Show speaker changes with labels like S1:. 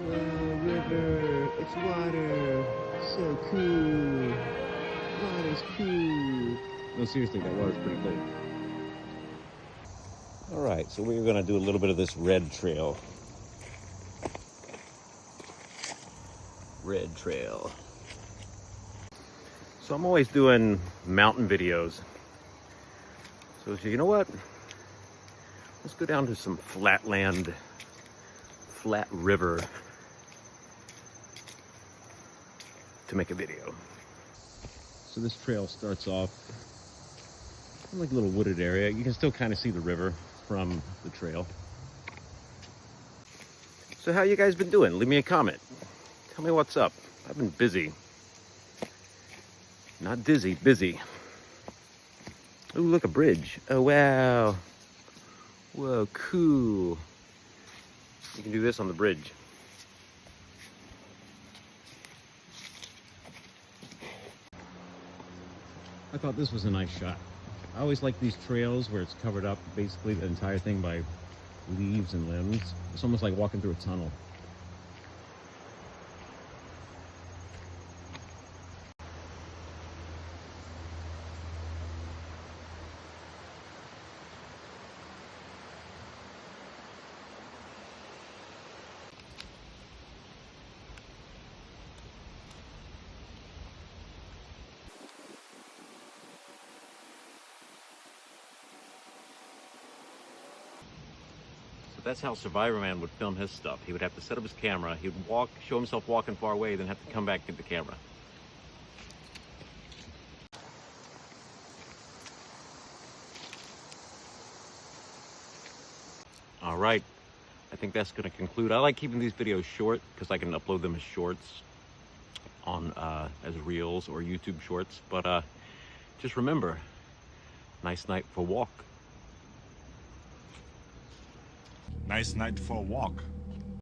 S1: Whoa, river, it's water. So cool. Water's cool. No, seriously, that water's pretty cool. All right, so we're gonna do a little bit of this red trail. Red trail. So I'm always doing mountain videos. So you know what? Let's go down to some flat land, flat river to make a video. So this trail starts off in like a little wooded area. You can still kind of see the river from the trail. So how you guys been doing? Leave me a comment. Tell me what's up. I've been busy. Not dizzy, busy. Ooh, look, a bridge. Oh, wow. Whoa, cool. You can do this on the bridge. I thought this was a nice shot. I always like these trails where it's covered up, basically the entire thing by leaves and limbs. It's almost like walking through a tunnel. That's how Survivor Man would film his stuff. He would have to set up his camera, he would walk, show himself walking far away, then have to come back to the camera. All right, I think that's gonna conclude. I like keeping these videos short because I can upload them as shorts on as reels or YouTube shorts. But just remember, nice night for a walk.
S2: Nice night for a walk.